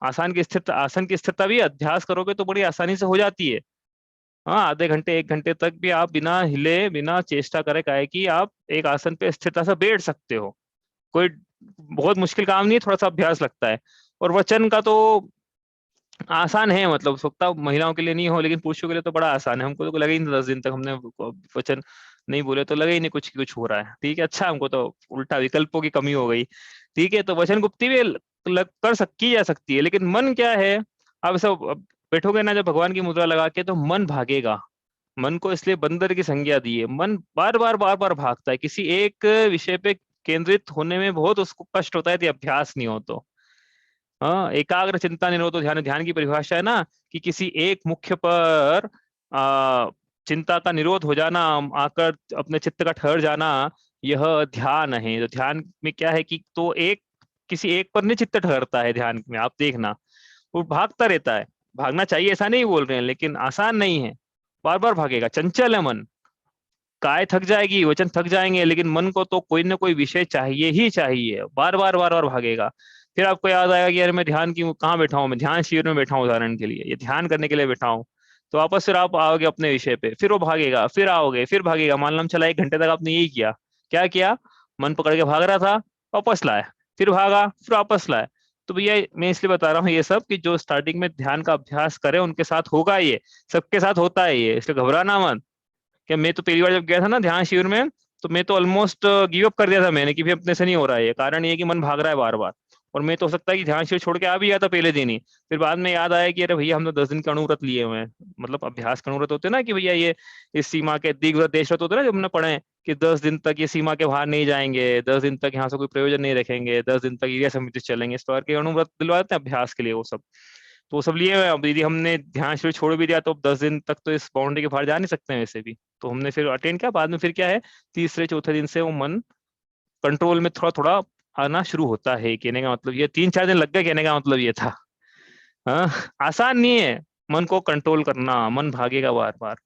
आसान की स्थिरता, आसन की स्थिरता भी अभ्यास करोगे तो बड़ी आसानी से हो जाती है। हाँ, आधे घंटे 1 घंटे तक भी आप बिना हिले बिना चेष्टा करे काहे कि आप एक आसन पे स्थिरता से बैठ सकते हो। कोई बहुत मुश्किल काम नहीं है, थोड़ा सा अभ्यास लगता है। और वचन का तो आसान है, मतलब सकता महिलाओं के लिए नहीं हो, लेकिन पुरुषों के लिए तो बड़ा आसान है। हमको तो लगा ही नहीं 10 दिन तक हमने वचन नहीं बोले तो लगा ही नहीं कुछ हो रहा है। ठीक है, अच्छा, हमको तो उल्टा विकल्पों की कमी हो गई। ठीक है, तो वचन गुप्ती भी कर की जा सकती है, लेकिन मन क्या है? अब सब बैठोगे ना जब भगवान की मुद्रा लगा के, तो मन भागेगा। मन को इसलिए बंदर की संज्ञा दी है। मन बार बार भागता है, किसी एक विषय पे केंद्रित होने में बहुत उसको कष्ट होता है यदि अभ्यास नहीं हो तो। हाँ, एकाग्र चिंता निरोधो ध्यान, ध्यान की परिभाषा है ना कि किसी एक मुख्य पर चिंता का निरोध हो जाना, आकर अपने चित्त का ठहर जाना, यह ध्यान है। तो ध्यान में क्या है कि तो एक किसी एक पर नहीं चित्त ठहरता है ध्यान में, आप देखना वो भागता रहता है। भागना चाहिए ऐसा नहीं बोल रहे हैं, लेकिन आसान नहीं है। बार बार भागेगा, चंचल है मन। काय थक जाएगी, वचन थक जाएंगे, लेकिन मन को तो कोई ना कोई विषय चाहिए ही चाहिए। बार बार भागेगा। फिर आपको याद आएगा कि यार मैं ध्यान की कहाँ बैठा हूँ, मैं ध्यान शिविर में बैठा हूँ, उदाहरण के लिए ये ध्यान करने के लिए बैठा हूँ। तो वापस फिर आप आओगे अपने विषय पे, फिर वो भागेगा, फिर आओगे, फिर भागेगा। मान लो चला 1 घंटे तक आपने यही किया, क्या किया? मन पकड़ के भाग रहा था, वापस लाया, फिर भागा, फिर वापस लाया। तो भैया मैं इसलिए बता रहा हूँ ये सब कि जो स्टार्टिंग में ध्यान का अभ्यास करे उनके साथ होगा ये, सबके साथ होता है ये, इसलिए घबराना मत। क्या, मैं तो पहली बार जब गया था ना ध्यान शिविर में, तो मैं तो ऑलमोस्ट गिव अप कर दिया था मैंने कि भी अपने से नहीं हो रहा है ये। कारण ये कि मन भाग रहा है बार बार। और मैं तो हो सकता है कि ध्यान शिविर छोड़ के आ भी गया था पहले दिन ही। फिर बाद में याद आया कि अरे भैया हम तो 10 दिन के अणुव्रत लिए हुए हैं, मतलब अभ्यास के अणुव्रत होते हैं ना कि भैया ये इस सीमा के दीर्घव्रत देशव्रत होते हैं ना, जब हमने पढ़े हैं कि 10 दिन तक ये सीमा के बाहर नहीं जाएंगे, 10 दिन तक यहाँ से कोई प्रयोजन नहीं रखेंगे, 10 दिन तक ये समिति चलेंगे, इस प्रकार के अणुव्रत दिलवाते हैं अभ्यास के लिए वो सब। तो वो सब लिए हुए हैं। अब यदि हमने ध्यान शिविर छोड़ भी दिया तो अब 10 दिन तक तो इस बाउंड्री के बाहर जा नहीं सकते हैं वैसे भी। तो हमने फिर अटेंड किया। बाद में फिर क्या है, तीसरे चौथे दिन से वो मन कंट्रोल में थोड़ा थोड़ा आना शुरू होता है। कहने का मतलब ये 3-4 दिन लग गए, कहने का मतलब ये था। हाँ, आसान नहीं है मन को कंट्रोल करना, मन भागेगा बार बार।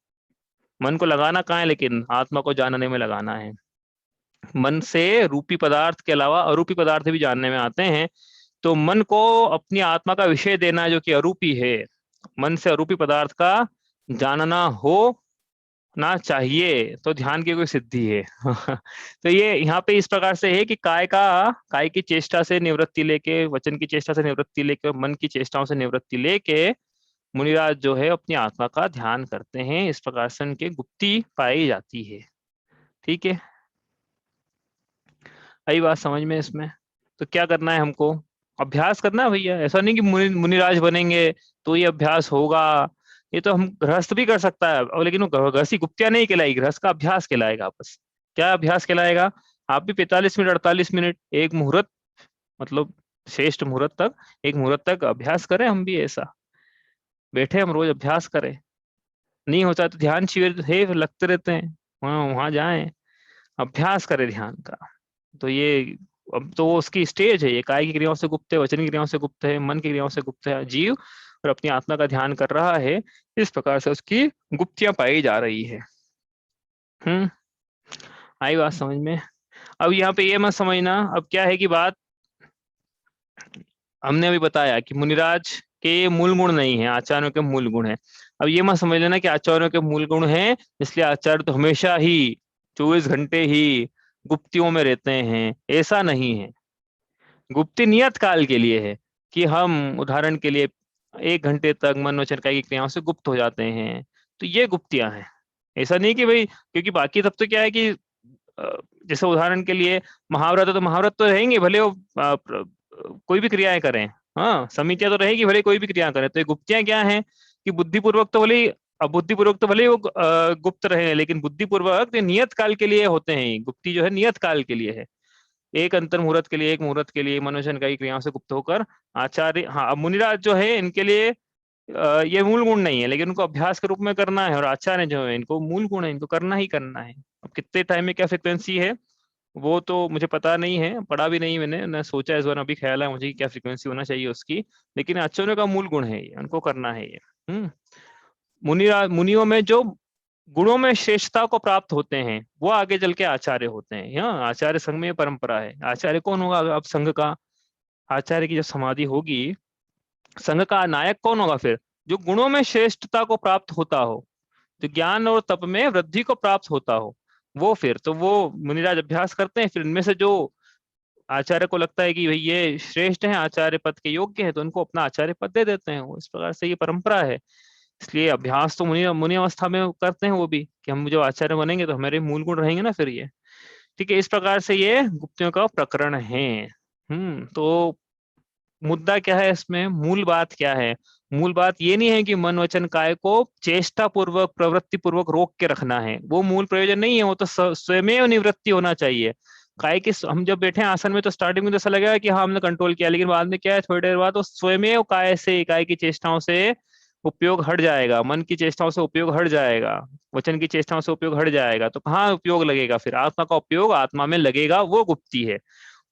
मन को लगाना कहाँ है, लेकिन आत्मा को जानने में लगाना है। मन से रूपी पदार्थ के अलावा अरूपी पदार्थ भी जानने में आते हैं। तो मन को अपनी आत्मा का विषय देना जो कि अरूपी है, मन से अरूपी पदार्थ का जानना हो ना चाहिए, तो ध्यान की कोई सिद्धि है तो ये यहाँ पे इस प्रकार से है कि काय की चेष्टा से निवृत्ति लेके, वचन की चेष्टा से निवृत्ति लेके, मन की चेष्टाओं से निवृत्ति लेके मुनिराज जो है अपनी आत्मा का ध्यान करते हैं। इस प्रकार से उनके गुप्ती पाई जाती है। ठीक है, आई बात समझ में इसमें? तो क्या करना है हमको? अभ्यास करना है भैया। ऐसा नहीं कि मुनिराज बनेंगे तो ये अभ्यास होगा। ये तो हम गृहस्थ भी कर सकता है, और लेकिन वो गृहस्थी गुप्तिया नहीं कहलाएगी, गृहस्थ का अभ्यास कहलाएगा बस। क्या अभ्यास कहलाएगा? आप भी 45 मिनट 48 मिनट एक मुहूर्त, मतलब श्रेष्ठ मुहूर्त तक, एक मुहूर्त तक अभ्यास करें हम भी ऐसा। बैठे हम रोज अभ्यास करें, नहीं होता तो ध्यान शिविर है लगते रहते हैं, वहाँ वहाँ जाएं, अभ्यास करें ध्यान का। तो ये अब तो वो उसकी स्टेज है, ये काय की क्रियाओं से गुप्त है, वचन की क्रियाओं से गुप्त है, मन की क्रियाओं से गुप्त है जीव, और अपनी आत्मा का ध्यान कर रहा है, इस प्रकार से उसकी गुप्तियां पाई जा रही है। हम्म, आई बात समझ में? अब यहाँ पे ये मत समझना, अब क्या है कि बात हमने अभी बताया कि मुनिराज के ये मूल गुण नहीं है, आचार्यों के मूल गुण है। अब ये मत समझ लेना कि आचार्यों के मूल गुण हैं इसलिए आचार्य तो हमेशा ही 24 घंटे ही गुप्तियों में रहते हैं, ऐसा नहीं है। गुप्ति नियत काल के लिए है, कि हम उदाहरण के लिए 1 घंटे तक मन वचन काया की क्रियाओं से गुप्त हो जाते हैं, तो ये गुप्तियां हैं। ऐसा नहीं कि भाई, क्योंकि बाकी तब तो क्या है कि जैसे उदाहरण के लिए महाव्रत है तो महाव्रत तो रहेंगे भले वो कोई भी क्रियाएं करें, हाँ समितियां तो रहेगी भले कोई भी क्रिया करें, तो ये गुप्तियां क्या है कि बुद्धिपूर्वक तो भले ही, अबुद्धिपूर्वक तो भले ही वो गुप्त रहे, लेकिन बुद्धिपूर्वक ये नियत काल के लिए होते हैं, गुप्ति जो है नियत काल के लिए है, एक अंतर मुहूर्त के लिए, एक मुहूर्त के लिए मनुष्य की क्रियाओं से गुप्त होकर आचार्य, हाँ अब मुनिराज जो है इनके लिए ये मूल गुण नहीं है, लेकिन उनको अभ्यास के रूप में करना है, और आचार्य जो है इनको मूल गुण है, इनको करना ही करना है। अब कितने टाइम में क्या फ्रिक्वेंसी है वो तो मुझे पता नहीं है, पढ़ा भी नहीं मैंने, न सोचा इस बार, अभी ख्याल है मुझे कि क्या फ्रिक्वेंसी होना चाहिए उसकी, लेकिन आचार्यों का मूल गुण है ये, उनको करना है ये। मुनियों में जो गुणों में श्रेष्ठता को प्राप्त होते हैं वो आगे चल के आचार्य होते हैं। हाँ, आचार्य संघ में ये परंपरा है। आचार्य कौन होगा अब संघ का? आचार्य की जब समाधि होगी, संघ का नायक कौन होगा फिर? जो गुणों में श्रेष्ठता को प्राप्त होता हो, जो ज्ञान और तप में वृद्धि को प्राप्त होता हो, वो फिर तो वो मुनिराज अभ्यास करते हैं, फिर इनमें से जो आचार्य को लगता है कि भाई ये श्रेष्ठ है, आचार्य पद के योग्य है, तो उनको अपना आचार्य पद दे देते हैं। वो इस प्रकार से ये परंपरा है। इसलिए अभ्यास तो मुनि मुनि अवस्था में करते हैं वो भी, कि हम जो आचार्य बनेंगे तो हमारे मूल गुण रहेंगे ना फिर ये। ठीक है, इस प्रकार से ये गुप्तियों का प्रकरण है। तो मुद्दा क्या है इसमें, मूल बात क्या है? मूल बात ये नहीं है कि मन वचन काय को चेष्टा पूर्वक प्रवृत्ति पूर्वक रोक के रखना है, वो मूल प्रयोजन नहीं है, वो तो स्वयं निवृत्ति होना चाहिए। काय की हम जब बैठे आसन में तो स्टार्टिंग में तो ऐसा लगेगा कि हाँ हमने कंट्रोल किया, लेकिन बाद में क्या है, थोड़ी देर बाद तो स्वयं काय से, काय की चेष्टाओं से उपयोग हट जाएगा, मन की चेष्टाओं से उपयोग हट जाएगा, वचन की चेष्टाओं से उपयोग हट जाएगा, तो कहाँ उपयोग लगेगा फिर? आत्मा का उपयोग आत्मा में लगेगा, वो गुप्ती है।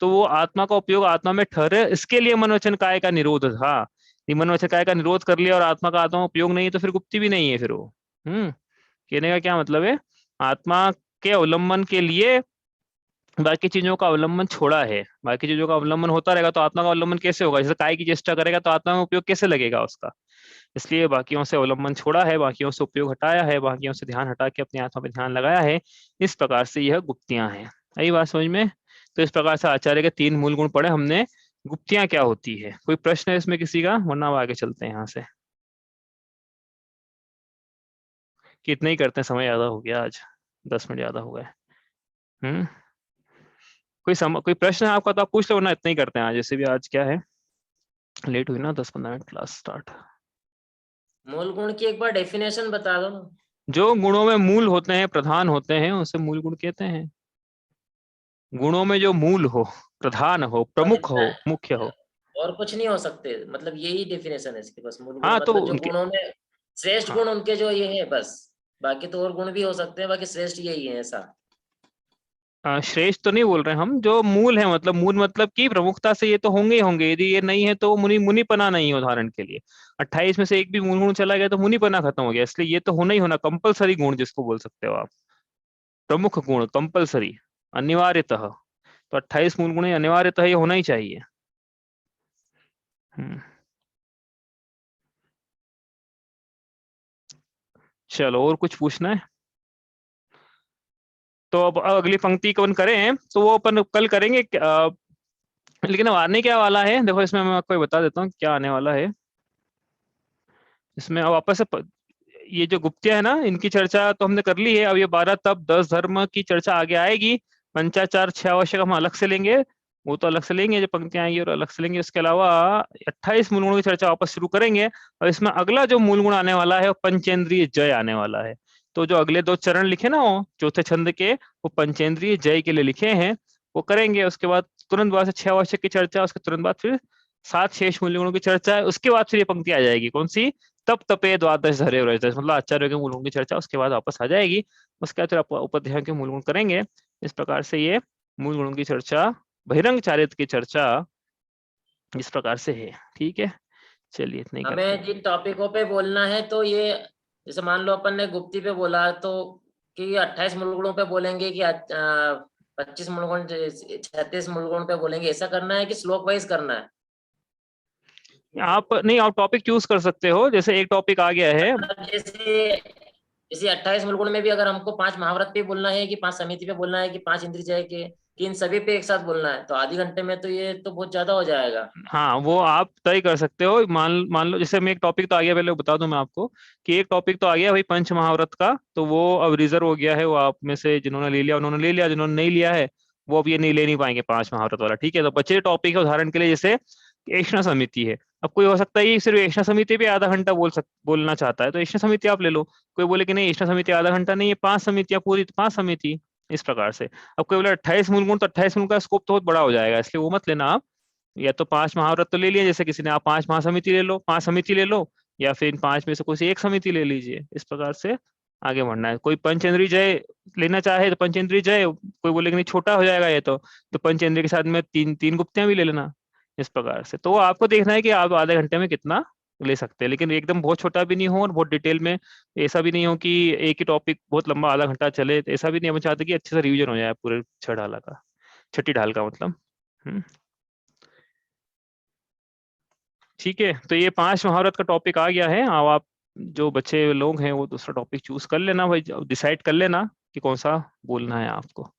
तो वो आत्मा का उपयोग आत्मा में ठहरे, इसके लिए मन वचन काय का निरोध था। ये मन वचन काय का निरोध कर लिया और आत्मा का आत्मा उपयोग नहीं है, तो फिर गुप्ति भी नहीं है फिर वो। कहने का क्या मतलब है, आत्मा के अवलंबन के लिए बाकी चीजों का अवलंबन छोड़ा है। बाकी चीजों का अवलंबन होता रहेगा तो आत्मा का अवलंबन कैसे होगा? जैसे काय की चेष्टा करेगा तो आत्मा में उपयोग कैसे लगेगा उसका? इसलिए बाकियों से अवलंबन छोड़ा है, बाकियों से उपयोग हटाया है, बाकियों से ध्यान हटा के अपनी आत्मा पे ध्यान लगाया है। इस प्रकार से यह गुप्तियां हैं। आई बात समझ में? तो इस प्रकार से आचार्य के 3 मूल गुण पढ़े हमने। गुप्तियां क्या होती है? कोई प्रश्न है इसमें किसी का? वरना अब आगे चलते हैं यहाँ से। कितने ही करते हैं, समय ज्यादा हो गया आज, 10 मिनट ज्यादा हो गए। हम्म, कोई प्रश्न है आपका तो आप पूछ लो, वरना इतना ही करते हैं आज, जैसे भी आज क्या है, लेट हुई ना, 10-15 मिनट क्लास स्टार्ट।
मूल गुण की एक बार डेफिनेशन बता दो ना।
जो गुणों में मूल होते हैं, प्रधान होते हैं, उसे मूल गुण कहते हैं। गुणों में जो मूल हो, प्रधान हो,
बस
प्रमुख
इतना
हो,
है,
मुख्य हो।
और कुछ नहीं हो सकते, मतलब यही डेफिनेशन है इसकी, बस मूल गुण
हाँ तो
मतलब जो
उनके,
गुणों में श्रेष्ठ
हाँ
गुण उनके जो ये है बस। बाकी तो और गुण भी हो सकते हैं, बाकी श्रेष्ठ यही है ऐसा।
श्रेष्ठ तो नहीं बोल रहे हम, जो मूल है, मतलब मूल मतलब कि प्रमुखता से ये तो होंगे ही होंगे, यदि ये नहीं है तो मुनिपना नहीं है। उदाहरण के लिए 28 में से एक भी मूल गुण चला गया तो मुनिपना खत्म हो गया, इसलिए ये तो होना ही होना, कंपलसरी गुण जिसको बोल सकते हो आप, प्रमुख गुण, कंपलसरी, अनिवार्यतः। तो 28 मूल गुण अनिवार्यतः ये होना ही चाहिए। चलो, और कुछ पूछना है? तो अब अगली पंक्ति कौन करें, तो वो अपन कल करेंगे। लेकिन अब आने क्या वाला है, देखो इसमें मैं आपको बता देता हूँ क्या आने वाला है। इसमें अब वापस से ये जो गुप्तियां है ना, इनकी चर्चा तो हमने कर ली है। अब ये 12 तप 10 धर्म की चर्चा आगे आएगी। पंचाचार 6 आवश्यक हम अलग से लेंगे, वो तो अलग से लेंगे, जो पंक्तियां आएंगी और अलग से लेंगे। उसके अलावा 28 मूल गुणों की चर्चा वापस शुरू करेंगे। और इसमें अगला जो मूल गुण आने वाला है वो पंचेंद्रिय जय आने वाला है। तो जो अगले 2 चरण लिखे ना वो चौथे छंद के, वो पंचेंद्रिय जय के लिए लिखे हैं, वो करेंगे। उसके बाद तुरंत बाद से 6 आवश्यक की चर्चा, उसके तुरंत बाद फिर 7 शेष मूल्य गुणों की चर्चा है। उसके बाद फिर ये पंक्ति आ जाएगी, कौन सी? तब तपे द्वादश धरे व्रज, मतलब आचार्य के मूल गुण की चर्चा उसके बाद वापस आ जाएगी। उसके बाद फिर उपाध्याय के मूल गुण करेंगे। इस प्रकार से ये मूल गुणों की चर्चा, बहिरंग चारित्र की चर्चा इस प्रकार से है। ठीक है, चलिए इतना ही करते
हमें
हैं।
जिन टॉपिकों पे बोलना है तो ये, जैसे मान लो अपन ने गुप्ती पे बोला तो कि 28 मुलगुणों पे बोलेंगे कि 25 मुलगुण 36 मुलगुण पे बोलेंगे, ऐसा करना है कि श्लोक वाइज करना है?
आप नहीं, आप टॉपिक चूज कर सकते हो, जैसे एक टॉपिक आ गया है।
मतलब जैसे जैसे 28 मुलगुण में भी अगर हमको 5 महाव्रत पे बोलना है कि 5 समिति पे बोलना है कि 5 इंद्रिय के, कि इन सभी पे एक साथ बोलना है, तो आधे घंटे में तो ये तो बहुत ज्यादा हो जाएगा।
हाँ, वो आप तय कर सकते हो। मान लो जैसे मैं एक टॉपिक तो आ गया, पहले बता दूं मैं आपको कि एक टॉपिक तो आ गया भाई पंच महाव्रत का, तो वो अब रिजर्व हो गया है। वो आप में से जिन्होंने ले लिया उन्होंने ले लिया, जिन्होंने नहीं लिया है वो अब ये नहीं ले नहीं पाएंगे पांच महाव्रत वाला। ठीक है, तो बचे टॉपिक है उदाहरण के लिए जैसे एक्शना समिति है। अब कोई हो सकता है ये सिर्फ एक्शना समिति पे आधा घंटा बोलना चाहता है, तो एक्शना समिति आप ले लो। कोई बोले कि नहीं एक्शना समिति आधा घंटा नहीं है, 5 समितियां पूरी, तो 5 समिति। इस प्रकार से अब कोई बोले 28 मूलगुण, तो 28 मूल का स्कोप तो बहुत बड़ा हो जाएगा, इसलिए वो मत लेना आप। या तो 5 महाव्रत तो ले लिए, जैसे किसी ने, आप 5 महासमिति ले लो, 5 समिति ले लो, या फिर इन 5 में से कोई सी एक समिति ले लीजिए। इस प्रकार से आगे बढ़ना है। कोई पंचेंद्रिय जय लेना चाहे तो पंचेंद्रिय जय, कोई बोले कि नहीं छोटा हो जाएगा ये तो पंचेंद्रिय के साथ में तीन तीन गुप्तियां भी ले लेना। इस प्रकार से तो आपको देखना है कि आप आधे घंटे में कितना ले सकते हैं, लेकिन एकदम बहुत छोटा भी नहीं हो और बहुत डिटेल में ऐसा भी नहीं हो कि एक ही टॉपिक बहुत लंबा आधा घंटा चले, तो ऐसा भी नहीं। हम चाहते कि अच्छे से रिवीजन हो जाए पूरे 6 ढाला का, 6ठी ढाल का मतलब। ठीक है, तो ये 5 महाभारत का टॉपिक आ गया है। अब आप जो बच्चे लोग हैं वो दूसरा टॉपिक चूज कर लेना भाई, डिसाइड कर लेना कि कौन सा बोलना है आपको।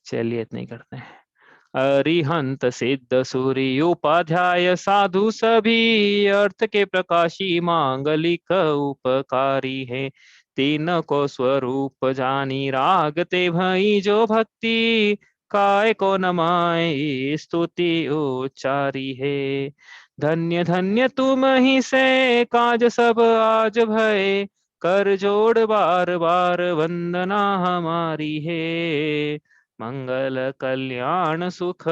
चलिए इतना ही करते हैं। अरिहंत सिद्ध सूर्य उपाध्याय साधु सभी, अर्थ के प्रकाशी मांगलिक उपकारी है। तीन को स्वरूप जानी, राग ते भई जो भक्ति, काय को नमाय स्तुति उच्चारी है। धन्य धन्य तुम ही से काज सब आज भय, कर जोड़ बार बार वंदना हमारी है। मंगल कल्याण सुख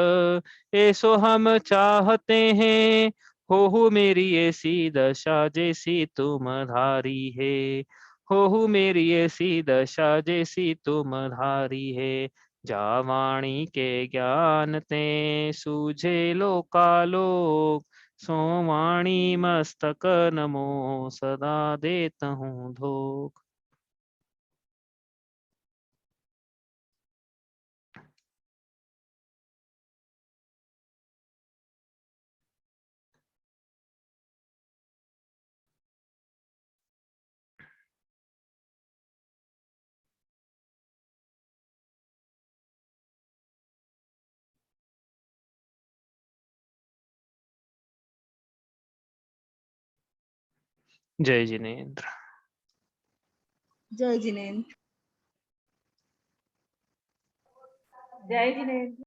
ऐसो हम चाहते हैं, हो मेरी ऐसी दशा जैसी तुम धारी है। हो मेरी ऐसी दशा जैसी तुम धारी है। जा वाणी के ज्ञान ते सूझे लोकालोक, सो वाणी मस्तक नमो सदा देत हूँ धोख। जय जिनेन्द्र।
जय जिनेन्द्र। जय जिनेन्द्र।